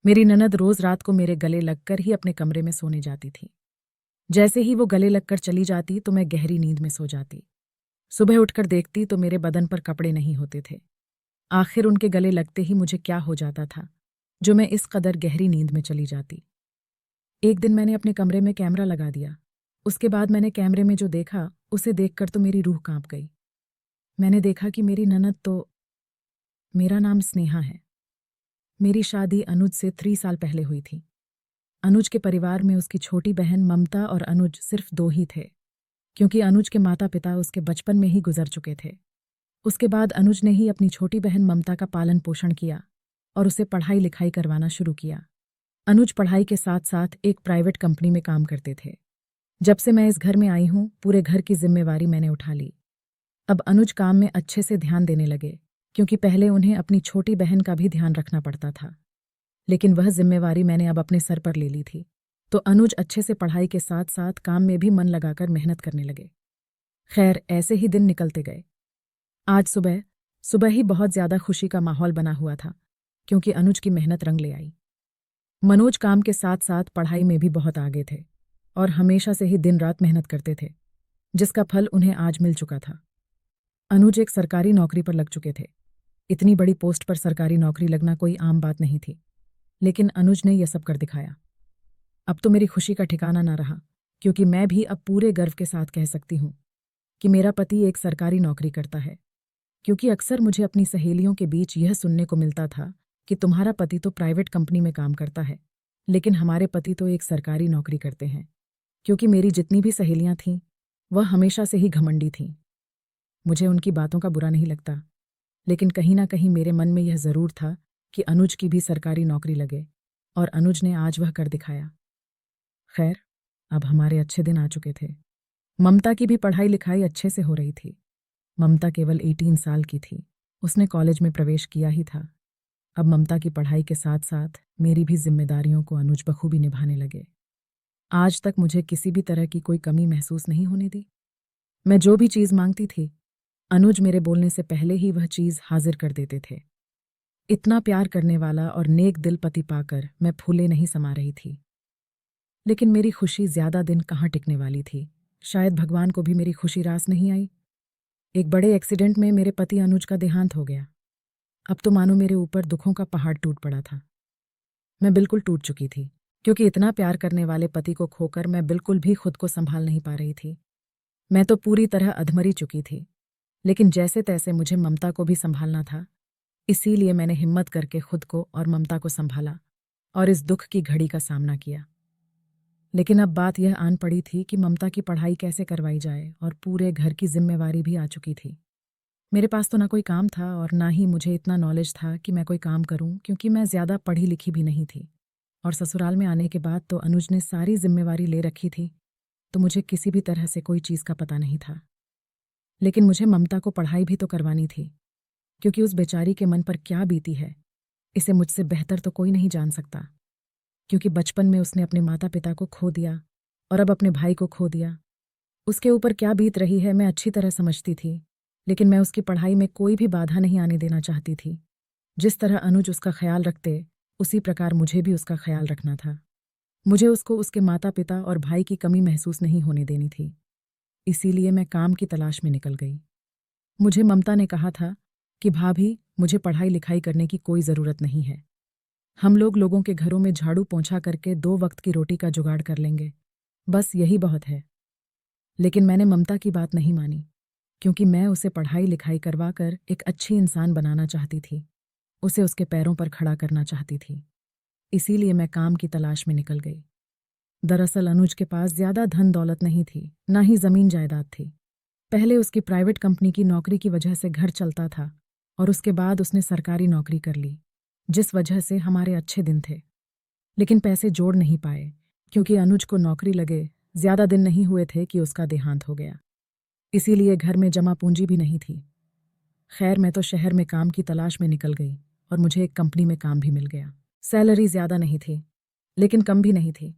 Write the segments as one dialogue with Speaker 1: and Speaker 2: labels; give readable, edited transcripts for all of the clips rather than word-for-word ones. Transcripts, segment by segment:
Speaker 1: मेरी ननद रोज रात को मेरे गले लगकर ही अपने कमरे में सोने जाती थी। जैसे ही वो गले लगकर चली जाती तो मैं गहरी नींद में सो जाती। सुबह उठकर देखती तो मेरे बदन पर कपड़े नहीं होते थे। आखिर उनके गले लगते ही मुझे क्या हो जाता था जो मैं इस कदर गहरी नींद में चली जाती। एक दिन मैंने अपने कमरे में कैमरा लगा दिया। उसके बाद मैंने कैमरे में जो देखा उसे देखकर तो मेरी रूह कांप गई। मैंने देखा कि मेरी ननद तो मेरा नाम स्नेहा है। मेरी शादी अनुज से 3 साल पहले हुई थी। अनुज के परिवार में उसकी छोटी बहन ममता और अनुज सिर्फ 2 ही थे, क्योंकि अनुज के माता पिता उसके बचपन में ही गुजर चुके थे। उसके बाद अनुज ने ही अपनी छोटी बहन ममता का पालन पोषण किया और उसे पढ़ाई लिखाई करवाना शुरू किया। अनुज पढ़ाई के साथ साथ एक प्राइवेट कंपनी में काम करते थे। जब से मैं इस घर में आई हूं पूरे घर की जिम्मेवारी मैंने उठा ली। अब अनुज काम में अच्छे से ध्यान देने लगे, क्योंकि पहले उन्हें अपनी छोटी बहन का भी ध्यान रखना पड़ता था, लेकिन वह जिम्मेवारी मैंने अब अपने सर पर ले ली थी। तो अनुज अच्छे से पढ़ाई के साथ साथ काम में भी मन लगाकर मेहनत करने लगे। खैर, ऐसे ही दिन निकलते गए। आज सुबह सुबह ही बहुत ज्यादा खुशी का माहौल बना हुआ था, क्योंकि अनुज की मेहनत रंग ले आई। मनोज काम के साथ साथ पढ़ाई में भी बहुत आगे थे और हमेशा से ही दिन रात मेहनत करते थे, जिसका फल उन्हें आज मिल चुका था। अनुज एक सरकारी नौकरी पर लग चुके थे। इतनी बड़ी पोस्ट पर सरकारी नौकरी लगना कोई आम बात नहीं थी, लेकिन अनुज ने यह सब कर दिखाया। अब तो मेरी खुशी का ठिकाना ना रहा, क्योंकि मैं भी अब पूरे गर्व के साथ कह सकती हूँ कि मेरा पति एक सरकारी नौकरी करता है। क्योंकि अक्सर मुझे अपनी सहेलियों के बीच यह सुनने को मिलता था कि तुम्हारा पति तो प्राइवेट कंपनी में काम करता है, लेकिन हमारे पति तो एक सरकारी नौकरी करते हैं। क्योंकि मेरी जितनी भी सहेलियां थीं वह हमेशा से ही घमंडी थीं। मुझे उनकी बातों का बुरा नहीं लगता, लेकिन कहीं ना कहीं मेरे मन में यह जरूर था कि अनुज की भी सरकारी नौकरी लगे, और अनुज ने आज वह कर दिखाया। खैर, अब हमारे अच्छे दिन आ चुके थे। ममता की भी पढ़ाई लिखाई अच्छे से हो रही थी। ममता केवल 18 साल की थी। उसने कॉलेज में प्रवेश किया ही था। अब ममता की पढ़ाई के साथ साथ मेरी भी जिम्मेदारियों को अनुज बखूबी निभाने लगे। आज तक मुझे किसी भी तरह की कोई कमी महसूस नहीं होने दी। मैं जो भी चीज़ मांगती थी, अनुज मेरे बोलने से पहले ही वह चीज़ हाजिर कर देते थे। इतना प्यार करने वाला और नेक दिल पति पाकर मैं फूले नहीं समा रही थी। लेकिन मेरी खुशी ज्यादा दिन कहाँ टिकने वाली थी। शायद भगवान को भी मेरी खुशी रास नहीं आई। एक बड़े एक्सीडेंट में मेरे पति अनुज का देहांत हो गया। अब तो मानो मेरे ऊपर दुखों का पहाड़ टूट पड़ा था। मैं बिल्कुल टूट चुकी थी, क्योंकि इतना प्यार करने वाले पति को खोकर मैं बिल्कुल भी खुद को संभाल नहीं पा रही थी। मैं तो पूरी तरह अधमरी चुकी थी, लेकिन जैसे तैसे मुझे ममता को भी संभालना था। इसीलिए मैंने हिम्मत करके खुद को और ममता को संभाला और इस दुख की घड़ी का सामना किया। लेकिन अब बात यह आन पड़ी थी कि ममता की पढ़ाई कैसे करवाई जाए, और पूरे घर की जिम्मेवारी भी आ चुकी थी। मेरे पास तो ना कोई काम था और ना ही मुझे इतना नॉलेज था कि मैं कोई काम करूं, क्योंकि मैं ज़्यादा पढ़ी लिखी भी नहीं थी। और ससुराल में आने के बाद तो अनुज ने सारी जिम्मेवारी ले रखी थी, तो मुझे किसी भी तरह से कोई चीज़ का पता नहीं था। लेकिन मुझे ममता को पढ़ाई भी तो करवानी थी, क्योंकि उस बेचारी के मन पर क्या बीती है इसे मुझसे बेहतर तो कोई नहीं जान सकता। क्योंकि बचपन में उसने अपने माता पिता को खो दिया और अब अपने भाई को खो दिया। उसके ऊपर क्या बीत रही है मैं अच्छी तरह समझती थी, लेकिन मैं उसकी पढ़ाई में कोई भी बाधा नहीं आने देना चाहती थी। जिस तरह अनुज उसका ख्याल रखते, उसी प्रकार मुझे भी उसका ख्याल रखना था। मुझे उसको उसके माता पिता और भाई की कमी महसूस नहीं होने देनी थी। इसीलिए मैं काम की तलाश में निकल गई। मुझे ममता ने कहा था कि भाभी, मुझे पढ़ाई लिखाई करने की कोई ज़रूरत नहीं है। हम लोग लोगों के घरों में झाड़ू पोंछा करके 2 वक्त की रोटी का जुगाड़ कर लेंगे, बस यही बहुत है। लेकिन मैंने ममता की बात नहीं मानी, क्योंकि मैं उसे पढ़ाई लिखाई करवाकर एक अच्छी इंसान बनाना चाहती थी। उसे उसके पैरों पर खड़ा करना चाहती थी। इसीलिए मैं काम की तलाश में निकल गई। दरअसल अनुज के पास ज्यादा धन दौलत नहीं थी, ना ही जमीन जायदाद थी। पहले उसकी प्राइवेट कंपनी की नौकरी की वजह से घर चलता था, और उसके बाद उसने सरकारी नौकरी कर ली, जिस वजह से हमारे अच्छे दिन थे। लेकिन पैसे जोड़ नहीं पाए, क्योंकि अनुज को नौकरी लगे ज्यादा दिन नहीं हुए थे कि उसका देहांत हो गया। इसीलिए घर में जमा पूंजी भी नहीं थी। खैर, मैं तो शहर में काम की तलाश में निकल गई और मुझे एक कंपनी में काम भी मिल गया। सैलरी ज्यादा नहीं थी, लेकिन कम भी नहीं थी।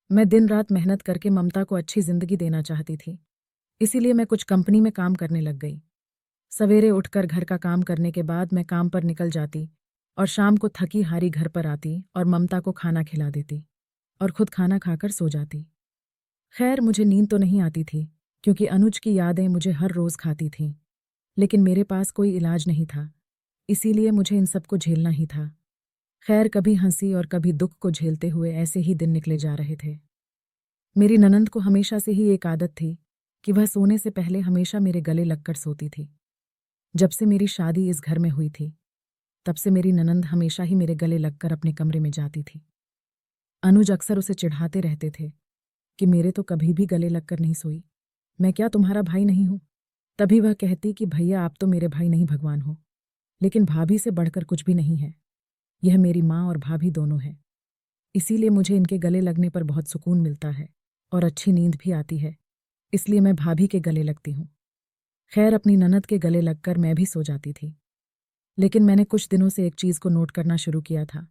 Speaker 1: मैं दिन रात मेहनत करके ममता को अच्छी जिंदगी देना चाहती थी। इसीलिए मैं कुछ कंपनी में काम करने लग गई। सवेरे उठकर घर का काम करने के बाद मैं काम पर निकल जाती और शाम को थकी हारी घर पर आती और ममता को खाना खिला देती और खुद खाना खाकर सो जाती। खैर, मुझे नींद तो नहीं आती थी क्योंकि अनुज की यादें मुझे हर रोज खाती थीं, लेकिन मेरे पास कोई इलाज नहीं था, इसीलिए मुझे इन सबको झेलना ही था। खैर, कभी हंसी और कभी दुख को झेलते हुए ऐसे ही दिन निकले जा रहे थे। मेरी ननंद को हमेशा से ही एक आदत थी कि वह सोने से पहले हमेशा मेरे गले लगकर सोती थी। जब से मेरी शादी इस घर में हुई थी, तब से मेरी ननंद हमेशा ही मेरे गले लगकर अपने कमरे में जाती थी। अनुज अक्सर उसे चिढ़ाते रहते थे कि मेरे तो कभी भी गले लगकर नहीं सोई, मैं क्या तुम्हारा भाई नहीं हूं? तभी वह कहती कि भैया, आप तो मेरे भाई नहीं भगवान हो, लेकिन भाभी से बढ़कर कुछ भी नहीं है। यह मेरी माँ और भाभी दोनों है, इसीलिए मुझे इनके गले लगने पर बहुत सुकून मिलता है और अच्छी नींद भी आती है, इसलिए मैं भाभी के गले लगती हूँ। खैर, अपनी ननद के गले लगकर मैं भी सो जाती थी, लेकिन मैंने कुछ दिनों से एक चीज़ को नोट करना शुरू किया था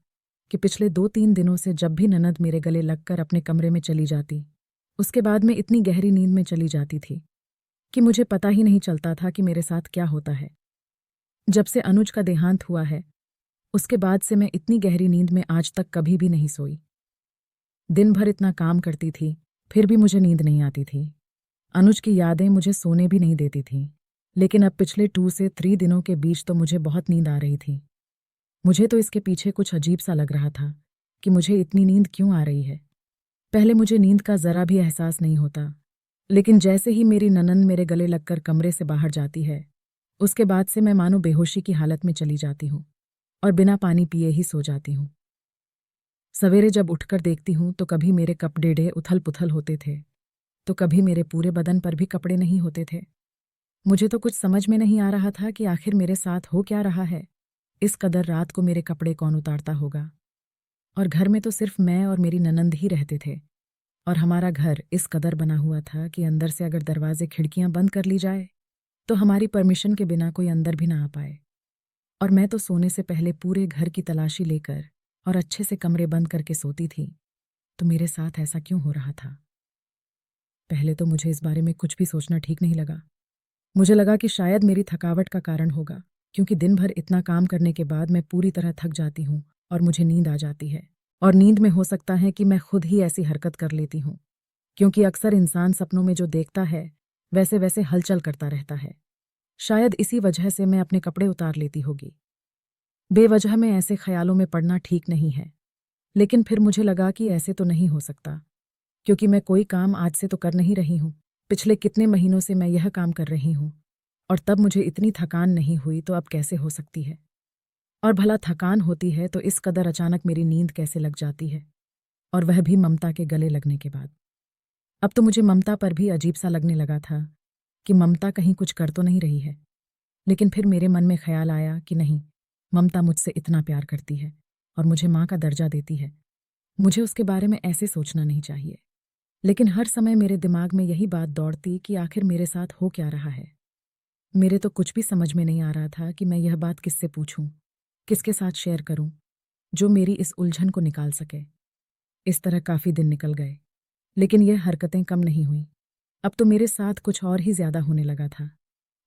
Speaker 1: कि पिछले 2-3 दिनों से जब भी ननद मेरे गले लगकर अपने कमरे में चली जाती, उसके बाद मैं इतनी गहरी नींद में चली जाती थी कि मुझे पता ही नहीं चलता था कि मेरे साथ क्या होता है। जब से अनुज का देहांत हुआ है, उसके बाद से मैं इतनी गहरी नींद में आज तक कभी भी नहीं सोई। दिन भर इतना काम करती थी, फिर भी मुझे नींद नहीं आती थी। अनुज की यादें मुझे सोने भी नहीं देती थीं, लेकिन अब पिछले 2 से 3 दिनों के बीच तो मुझे बहुत नींद आ रही थी। मुझे तो इसके पीछे कुछ अजीब सा लग रहा था कि मुझे इतनी नींद क्यों आ रही है। पहले मुझे नींद का जरा भी एहसास नहीं होता, लेकिन जैसे ही मेरी ननंद मेरे गले लगकर कमरे से बाहर जाती है, उसके बाद से मैं मानो बेहोशी की हालत में चली जाती हूँ और बिना पानी पिए ही सो जाती हूँ। सवेरे जब उठकर देखती हूँ तो कभी मेरे कपड़े उथल पुथल होते थे, तो कभी मेरे पूरे बदन पर भी कपड़े नहीं होते थे। मुझे तो कुछ समझ में नहीं आ रहा था कि आखिर मेरे साथ हो क्या रहा है। इस कदर रात को मेरे कपड़े कौन उतारता होगा। और घर में तो सिर्फ मैं और मेरी ननंद ही रहते थे, और हमारा घर इस कदर बना हुआ था कि अंदर से अगर दरवाजे खिड़कियां बंद कर ली जाए तो हमारी परमिशन के बिना कोई अंदर भी ना आ पाए। और मैं तो सोने से पहले पूरे घर की तलाशी लेकर और अच्छे से कमरे बंद करके सोती थी। तो मेरे साथ ऐसा क्यों हो रहा था? पहले तो मुझे इस बारे में कुछ भी सोचना ठीक नहीं लगा। मुझे लगा कि शायद मेरी थकावट का कारण होगा, क्योंकि दिन भर इतना काम करने के बाद मैं पूरी तरह थक जाती हूँ और मुझे नींद आ जाती है। और नींद में हो सकता है कि मैं खुद ही ऐसी हरकत कर लेती हूँ, क्योंकि अक्सर इंसान सपनों में जो देखता है वैसे वैसे हलचल करता रहता है। शायद इसी वजह से मैं अपने कपड़े उतार लेती होगी। बेवजह में ऐसे ख्यालों में पड़ना ठीक नहीं है, लेकिन फिर मुझे लगा कि ऐसे तो नहीं हो सकता, क्योंकि मैं कोई काम आज से तो कर नहीं रही हूँ। पिछले कितने महीनों से मैं यह काम कर रही हूँ, और तब मुझे इतनी थकान नहीं हुई, तो अब कैसे हो सकती है? और भला थकान होती है तो इस कदर अचानक मेरी नींद कैसे लग जाती है, और वह भी ममता के गले लगने के बाद। अब तो मुझे ममता पर भी अजीब सा लगने लगा था कि ममता कहीं कुछ कर तो नहीं रही है। लेकिन फिर मेरे मन में ख्याल आया कि नहीं, ममता मुझसे इतना प्यार करती है और मुझे माँ का दर्जा देती है, मुझे उसके बारे में ऐसे सोचना नहीं चाहिए। लेकिन हर समय मेरे दिमाग में यही बात दौड़ती कि आखिर मेरे साथ हो क्या रहा है। मेरे तो कुछ भी समझ में नहीं आ रहा था कि मैं यह बात किससे पूछूं, किसके साथ शेयर करूं, जो मेरी इस उलझन को निकाल सके। इस तरह काफी दिन निकल गए, लेकिन यह हरकतें कम नहीं हुई। अब तो मेरे साथ कुछ और ही ज्यादा होने लगा था।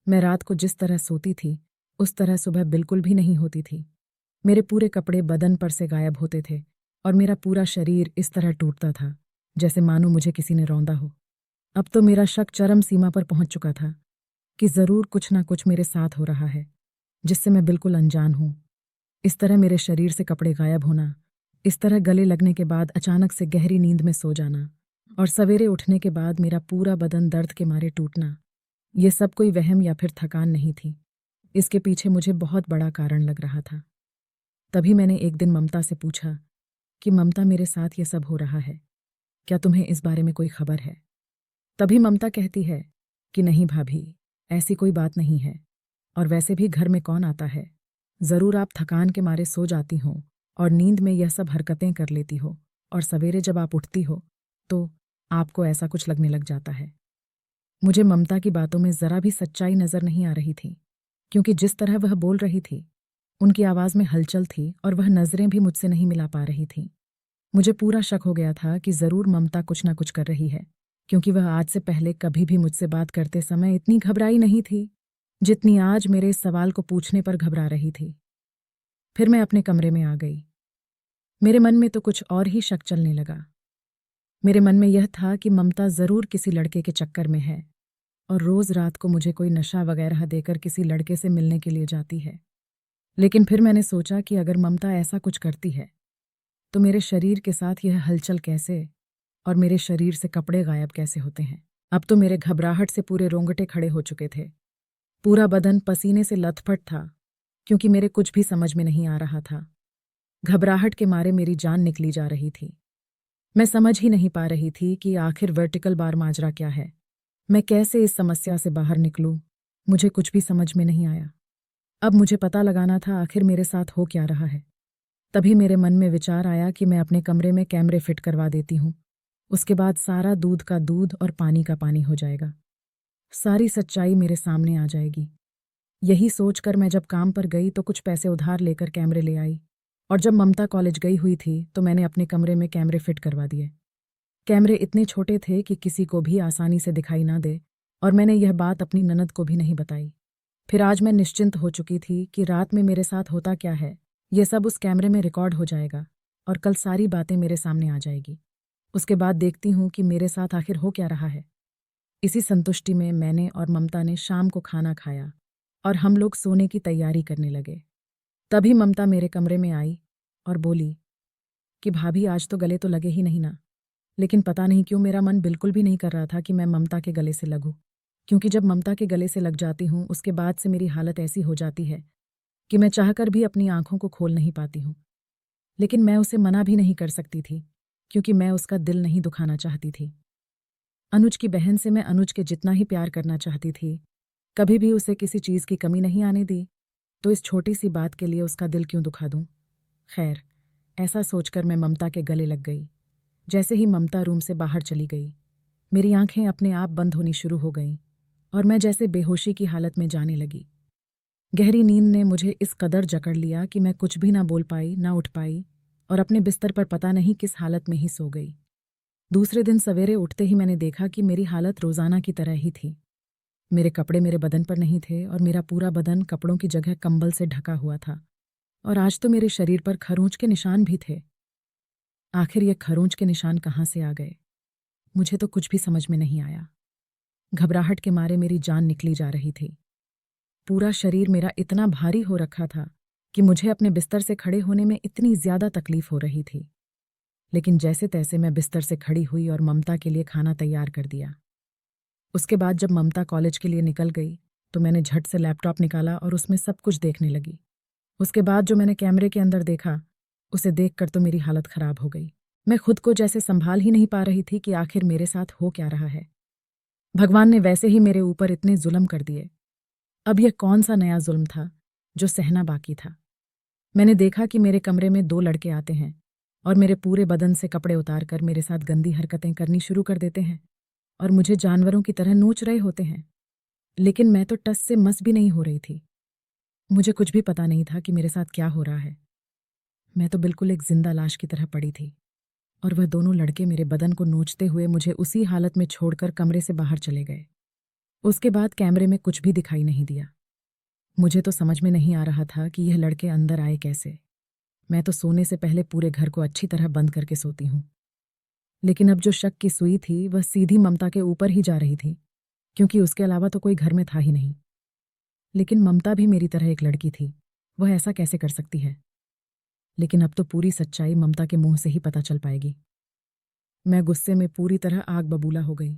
Speaker 1: मैं रात को जिस तरह सोती थी, उस तरह सुबह बिल्कुल भी नहीं होती थी। मेरे पूरे कपड़े बदन पर से गायब होते थे और मेरा पूरा शरीर इस तरह टूटता था जैसे मानो मुझे किसी ने रौंदा हो। अब तो मेरा शक चरम सीमा पर पहुंच चुका था कि जरूर कुछ ना कुछ मेरे साथ हो रहा है, जिससे मैं बिल्कुल अनजान हूं। इस तरह मेरे शरीर से कपड़े गायब होना, इस तरह गले लगने के बाद अचानक से गहरी नींद में सो जाना, और सवेरे उठने के बाद मेरा पूरा बदन दर्द के मारे टूटना, ये सब कोई वहम या फिर थकान नहीं थी। इसके पीछे मुझे बहुत बड़ा कारण लग रहा था। तभी मैंने एक दिन ममता से पूछा कि ममता, मेरे साथ ये सब हो रहा है, क्या तुम्हें इस बारे में कोई खबर है? तभी ममता कहती है कि नहीं भाभी, ऐसी कोई बात नहीं है, और वैसे भी घर में कौन आता है, जरूर आप थकान के मारे सो जाती हो और नींद में यह सब हरकतें कर लेती हो, और सवेरे जब आप उठती हो तो आपको ऐसा कुछ लगने लग जाता है। मुझे ममता की बातों में जरा भी सच्चाई नजर नहीं आ रही थी, क्योंकि जिस तरह वह बोल रही थी, उनकी आवाज में हलचल थी और वह नजरें भी मुझसे नहीं मिला पा रही थीं। मुझे पूरा शक हो गया था कि जरूर ममता कुछ ना कुछ कर रही है, क्योंकि वह आज से पहले कभी भी मुझसे बात करते समय इतनी घबराई नहीं थी जितनी आज मेरे इस सवाल को पूछने पर घबरा रही थी। फिर मैं अपने कमरे में आ गई। मेरे मन में तो कुछ और ही शक चलने लगा। मेरे मन में यह था कि ममता ज़रूर किसी लड़के के चक्कर में है और रोज़ रात को मुझे कोई नशा वगैरह देकर किसी लड़के से मिलने के लिए जाती है। लेकिन फिर मैंने सोचा कि अगर ममता ऐसा कुछ करती है तो मेरे शरीर के साथ यह हलचल कैसे और मेरे शरीर से कपड़े गायब कैसे होते हैं। अब तो मेरे घबराहट से पूरे रोंगटे खड़े हो चुके थे। पूरा बदन पसीने से लथपथ था क्योंकि मेरे कुछ भी समझ में नहीं आ रहा था। घबराहट के मारे मेरी जान निकली जा रही थी। मैं समझ ही नहीं पा रही थी कि आखिर वर्टिकल बार माजरा क्या है। मैं कैसे इस समस्या से बाहर निकलूं? मुझे कुछ भी समझ में नहीं आया। अब मुझे पता लगाना था आखिर मेरे साथ हो क्या रहा है। तभी मेरे मन में विचार आया कि मैं अपने कमरे में कैमरे फिट करवा देती हूँ। उसके बाद सारा दूध का दूध और पानी का पानी हो जाएगा। सारी सच्चाई मेरे सामने आ जाएगी। यही सोचकर मैं जब काम पर गई तो कुछ पैसे उधार लेकर कैमरे ले आई और जब ममता कॉलेज गई हुई थी तो मैंने अपने कमरे में कैमरे फिट करवा दिए। कैमरे इतने छोटे थे कि किसी को भी आसानी से दिखाई ना दे और मैंने यह बात अपनी ननद को भी नहीं बताई। फिर आज मैं निश्चिंत हो चुकी थी कि रात में मेरे साथ होता क्या है ये सब उस कैमरे में रिकॉर्ड हो जाएगा और कल सारी बातें मेरे सामने आ जाएगी। उसके बाद देखती हूँ कि मेरे साथ आखिर हो क्या रहा है। इसी संतुष्टि में मैंने और ममता ने शाम को खाना खाया और हम लोग सोने की तैयारी करने लगे। तभी ममता मेरे कमरे में आई और बोली कि भाभी आज तो गले तो लगे ही नहीं ना। लेकिन पता नहीं क्यों मेरा मन बिल्कुल भी नहीं कर रहा था कि मैं ममता के गले से लगूं, क्योंकि जब ममता के गले से लग जाती हूँ उसके बाद से मेरी हालत ऐसी हो जाती है कि मैं चाहकर भी अपनी आंखों को खोल नहीं पाती हूँ। लेकिन मैं उसे मना भी नहीं कर सकती थी क्योंकि मैं उसका दिल नहीं दुखाना चाहती थी। अनुज की बहन से मैं अनुज के जितना ही प्यार करना चाहती थी, कभी भी उसे किसी चीज़ की कमी नहीं आने दी, तो इस छोटी सी बात के लिए उसका दिल क्यों दुखा दूं। खैर, ऐसा सोचकर मैं ममता के गले लग गई। जैसे ही ममता रूम से बाहर चली गई मेरी आंखें अपने आप बंद होनी शुरू हो गईं और मैं जैसे बेहोशी की हालत में जाने लगी। गहरी नींद ने मुझे इस कदर जकड़ लिया कि मैं कुछ भी ना बोल पाई, ना उठ पाई और अपने बिस्तर पर पता नहीं किस हालत में ही सो गई। दूसरे दिन सवेरे उठते ही मैंने देखा कि मेरी हालत रोज़ाना की तरह ही थी। मेरे कपड़े मेरे बदन पर नहीं थे और मेरा पूरा बदन कपड़ों की जगह कंबल से ढका हुआ था और आज तो मेरे शरीर पर खरोंच के निशान भी थे। आखिर ये खरोंच के निशान कहाँ से आ गए? मुझे तो कुछ भी समझ में नहीं आया। घबराहट के मारे मेरी जान निकली जा रही थी। पूरा शरीर मेरा इतना भारी हो रखा था कि मुझे अपने बिस्तर से खड़े होने में इतनी ज्यादा तकलीफ हो रही थी। लेकिन जैसे तैसे मैं बिस्तर से खड़ी हुई और ममता के लिए खाना तैयार कर दिया। उसके बाद जब ममता कॉलेज के लिए निकल गई तो मैंने झट से लैपटॉप निकाला और उसमें सब कुछ देखने लगी। उसके बाद जो मैंने कैमरे के अंदर देखा उसे देखकर तो मेरी हालत खराब हो गई। मैं खुद को जैसे संभाल ही नहीं पा रही थी कि आखिर मेरे साथ हो क्या रहा है। भगवान ने वैसे ही मेरे ऊपर इतने जुल्म कर दिए। अब यह कौन सा नया जुल्म था जो सहना बाकी था। मैंने देखा कि मेरे कमरे में 2 लड़के आते हैं और मेरे पूरे बदन से कपड़े उतारकर मेरे साथ गंदी हरकतें करनी शुरू कर देते हैं और मुझे जानवरों की तरह नोच रहे होते हैं। लेकिन मैं तो टस से मस भी नहीं हो रही थी। मुझे कुछ भी पता नहीं था कि मेरे साथ क्या हो रहा है। मैं तो बिल्कुल एक जिंदा लाश की तरह पड़ी थी और वह दोनों लड़के मेरे बदन को नोचते हुए मुझे उसी हालत में छोड़कर कमरे से बाहर चले गए। उसके बाद कैमरे में कुछ भी दिखाई नहीं दिया। मुझे तो समझ में नहीं आ रहा था कि यह लड़के अंदर आए कैसे। मैं तो सोने से पहले पूरे घर को अच्छी तरह बंद करके सोती हूँ। लेकिन अब जो शक की सुई थी वह सीधी ममता के ऊपर ही जा रही थी, क्योंकि उसके अलावा तो कोई घर में था ही नहीं। लेकिन ममता भी मेरी तरह एक लड़की थी, वह ऐसा कैसे कर सकती है? लेकिन अब तो पूरी सच्चाई ममता के मुंह से ही पता चल पाएगी। मैं गुस्से में पूरी तरह आग बबूला हो गई।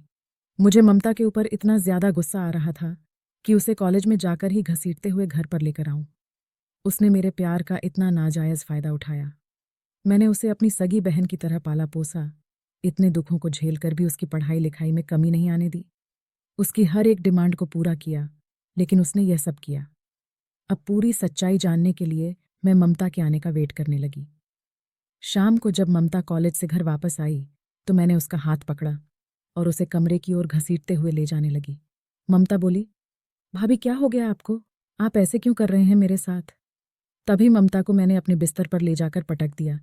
Speaker 1: मुझे ममता के ऊपर इतना ज्यादा गुस्सा आ रहा था कि उसे कॉलेज में जाकर ही घसीटते हुए घर पर लेकर आऊं। उसने मेरे प्यार का इतना नाजायज फायदा उठाया। मैंने उसे अपनी सगी बहन की तरह पाला पोसा, इतने दुखों को झेलकर भी उसकी पढ़ाई लिखाई में कमी नहीं आने दी। उसकी हर एक डिमांड को पूरा किया, लेकिन उसने यह सब किया। अब पूरी सच्चाई जानने के लिए मैं ममता के आने का वेट करने लगी। शाम को जब ममता कॉलेज से घर वापस आई तो मैंने उसका हाथ पकड़ा और उसे कमरे की ओर घसीटते हुए ले जाने लगी। ममता बोली, भाभी क्या हो गया आपको? आप ऐसे क्यों कर रहे हैं मेरे साथ? तभी ममता को मैंने अपने बिस्तर पर ले जाकर पटक दिया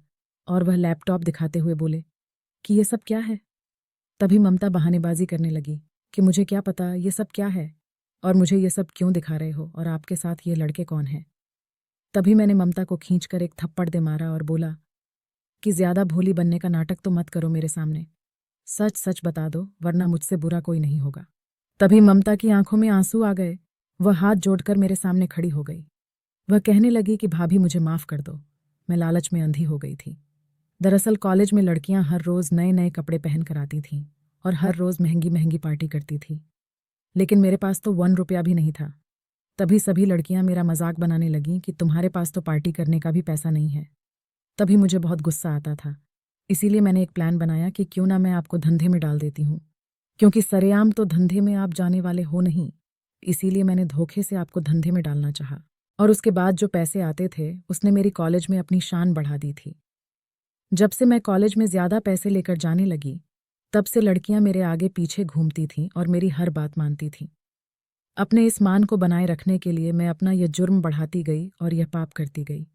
Speaker 1: और वह लैपटॉप दिखाते हुए बोले कि ये सब क्या है। तभी ममता बहानेबाजी करने लगी कि मुझे क्या पता ये सब क्या है और मुझे ये सब क्यों दिखा रहे हो और आपके साथ ये लड़के कौन हैं। तभी मैंने ममता को खींचकर एक थप्पड़ दे मारा और बोला कि ज्यादा भोली बनने का नाटक तो मत करो मेरे सामने। सच सच बता दो, वरना मुझसे बुरा कोई नहीं होगा। तभी ममता की आंखों में आंसू आ गए। वह हाथ जोड़कर मेरे सामने खड़ी हो गई। वह कहने लगी कि भाभी मुझे माफ कर दो, मैं लालच में अंधी हो गई थी। दरअसल कॉलेज में लड़कियां हर रोज नए नए कपड़े पहन कर आती थीं और हर रोज महंगी महंगी पार्टी करती थी, लेकिन मेरे पास तो 1 रुपया भी नहीं था। तभी सभी लड़कियां मेरा मजाक बनाने लगीं कि तुम्हारे पास तो पार्टी करने का भी पैसा नहीं है। तभी मुझे बहुत गुस्सा आता था। इसीलिए मैंने एक प्लान बनाया कि क्यों ना मैं आपको धंधे में डाल देती हूँ, क्योंकि सरेआम तो धंधे में आप जाने वाले हो नहीं। इसीलिए मैंने धोखे से आपको धंधे में डालना चाहा, और उसके बाद जो पैसे आते थे उसने मेरी कॉलेज में अपनी शान बढ़ा दी थी। जब से मैं कॉलेज में ज्यादा पैसे लेकर जाने लगी, तब से लड़कियां मेरे आगे पीछे घूमती थीं और मेरी हर बात मानती थीं। अपने इस मान को बनाए रखने के लिए मैं अपना यह जुर्म बढ़ाती गई और यह पाप करती गई।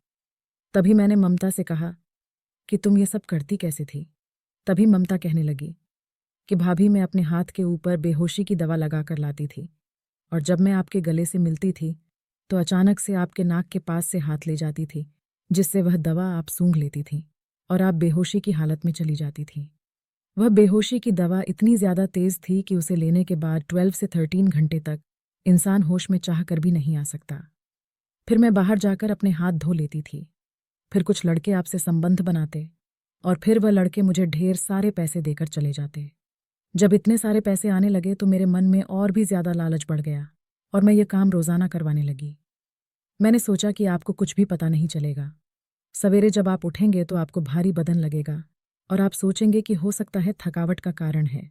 Speaker 1: तभी मैंने ममता से कहा कि तुम ये सब करती कैसे थी। तभी ममता कहने लगी कि भाभी मैं अपने हाथ के ऊपर बेहोशी की दवा लगाकर लाती थी, और जब मैं आपके गले से मिलती थी तो अचानक से आपके नाक के पास से हाथ ले जाती थी, जिससे वह दवा आप सूंघ लेती थी और आप बेहोशी की हालत में चली जाती थी। वह बेहोशी की दवा इतनी ज्यादा तेज थी कि उसे लेने के बाद 12 से 13 घंटे तक इंसान होश में चाह कर भी नहीं आ सकता। फिर मैं बाहर जाकर अपने हाथ धो लेती थी। फिर कुछ लड़के आपसे संबंध बनाते और फिर वह लड़के मुझे ढेर सारे पैसे देकर चले जाते। जब इतने सारे पैसे आने लगे तो मेरे मन में और भी ज्यादा लालच बढ़ गया और मैं ये काम रोजाना करवाने लगी। मैंने सोचा कि आपको कुछ भी पता नहीं चलेगा। सवेरे जब आप उठेंगे तो आपको भारी बदन लगेगा और आप सोचेंगे कि हो सकता है थकावट का कारण है।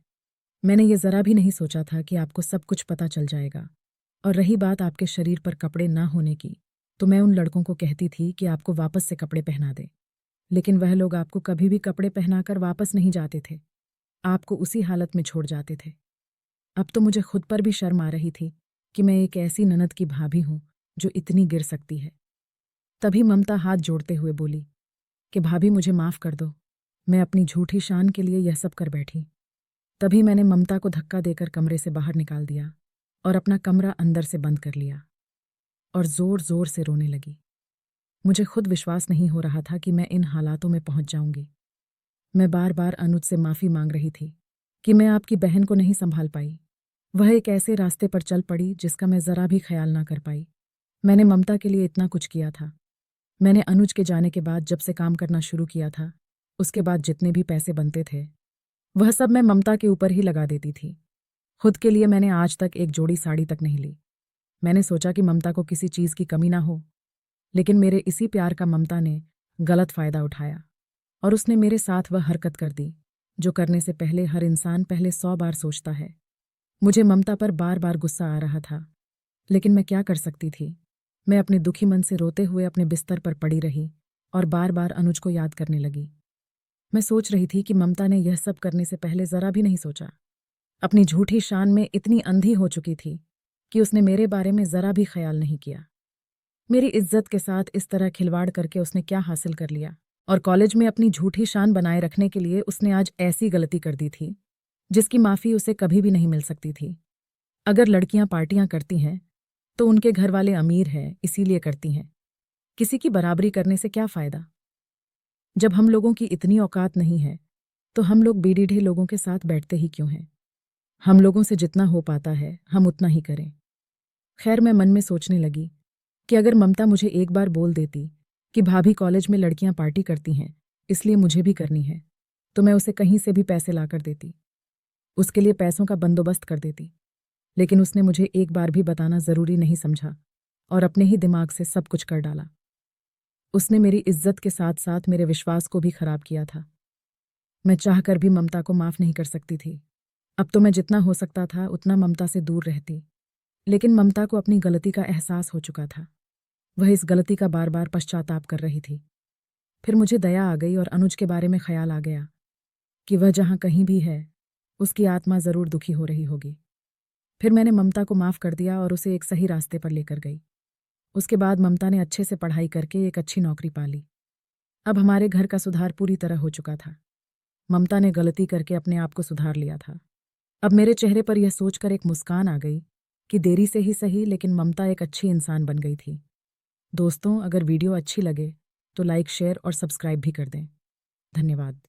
Speaker 1: मैंने ये जरा भी नहीं सोचा था कि आपको सब कुछ पता चल जाएगा। और रही बात आपके शरीर पर कपड़े ना होने की, तो मैं उन लड़कों को कहती थी कि आपको वापस से कपड़े पहना दे, लेकिन वह लोग आपको कभी भी कपड़े पहनाकर वापस नहीं जाते थे, आपको उसी हालत में छोड़ जाते थे। अब तो मुझे खुद पर भी शर्म आ रही थी कि मैं एक ऐसी ननद की भाभी हूं जो इतनी गिर सकती है। तभी ममता हाथ जोड़ते हुए बोली कि भाभी मुझे माफ कर दो, मैं अपनी झूठी शान के लिए यह सब कर बैठी। तभी मैंने ममता को धक्का देकर कमरे से बाहर निकाल दिया और अपना कमरा अंदर से बंद कर लिया और जोर जोर से रोने लगी। मुझे खुद विश्वास नहीं हो रहा था कि मैं इन हालातों में पहुंच जाऊंगी। मैं बार बार अनुज से माफी मांग रही थी कि मैं आपकी बहन को नहीं संभाल पाई। वह एक ऐसे रास्ते पर चल पड़ी जिसका मैं जरा भी ख्याल ना कर पाई। मैंने ममता के लिए इतना कुछ किया था। मैंने अनुज के जाने के बाद जब से काम करना शुरू किया था, उसके बाद जितने भी पैसे बनते थे वह सब मैं ममता के ऊपर ही लगा देती थी। खुद के लिए मैंने आज तक एक जोड़ी साड़ी तक नहीं ली। मैंने सोचा कि ममता को किसी चीज की कमी ना हो, लेकिन मेरे इसी प्यार का ममता ने गलत फायदा उठाया और उसने मेरे साथ वह हरकत कर दी जो करने से पहले हर इंसान पहले 100 बार सोचता है। मुझे ममता पर बार बार गुस्सा आ रहा था, लेकिन मैं क्या कर सकती थी। मैं अपने दुखी मन से रोते हुए अपने बिस्तर पर पड़ी रही और बार बार अनुज को याद करने लगी। मैं सोच रही थी कि ममता ने यह सब करने से पहले जरा भी नहीं सोचा। अपनी झूठी शान में इतनी अंधी हो चुकी थी कि उसने मेरे बारे में जरा भी ख्याल नहीं किया। मेरी इज्जत के साथ इस तरह खिलवाड़ करके उसने क्या हासिल कर लिया, और कॉलेज में अपनी झूठी शान बनाए रखने के लिए उसने आज ऐसी गलती कर दी थी जिसकी माफी उसे कभी भी नहीं मिल सकती थी। अगर लड़कियां पार्टियां करती हैं तो उनके घर वाले अमीर हैं इसीलिए करती हैं। किसी की बराबरी करने से क्या फायदा। जब हम लोगों की इतनी औकात नहीं है तो हम लोग बेडीढे लोगों के साथ बैठते ही क्यों हैं। हम लोगों से जितना हो पाता है हम उतना ही करें। खैर, मैं मन में सोचने लगी कि अगर ममता मुझे एक बार बोल देती कि भाभी कॉलेज में लड़कियां पार्टी करती हैं इसलिए मुझे भी करनी है, तो मैं उसे कहीं से भी पैसे लाकर देती, उसके लिए पैसों का बंदोबस्त कर देती। लेकिन उसने मुझे एक बार भी बताना जरूरी नहीं समझा और अपने ही दिमाग से सब कुछ कर डाला। उसने मेरी इज्जत के साथ साथ मेरे विश्वास को भी खराब किया था। मैं चाहकर भी ममता को माफ नहीं कर सकती थी। अब तो मैं जितना हो सकता था उतना ममता से दूर रहती, लेकिन ममता को अपनी गलती का एहसास हो चुका था। वह इस गलती का बार बार पश्चाताप कर रही थी। फिर मुझे दया आ गई और अनुज के बारे में ख्याल आ गया कि वह जहां कहीं भी है उसकी आत्मा जरूर दुखी हो रही होगी। फिर मैंने ममता को माफ कर दिया और उसे एक सही रास्ते पर लेकर गई। उसके बाद ममता ने अच्छे से पढ़ाई करके एक अच्छी नौकरी पा ली। अब हमारे घर का सुधार पूरी तरह हो चुका था। ममता ने गलती करके अपने आप को सुधार लिया था। अब मेरे चेहरे पर यह सोचकर एक मुस्कान आ गई कि देरी से ही सही, लेकिन ममता एक अच्छी इंसान बन गई थी। दोस्तों, अगर वीडियो अच्छी लगे तो लाइक, शेयर और सब्सक्राइब भी कर दें। धन्यवाद।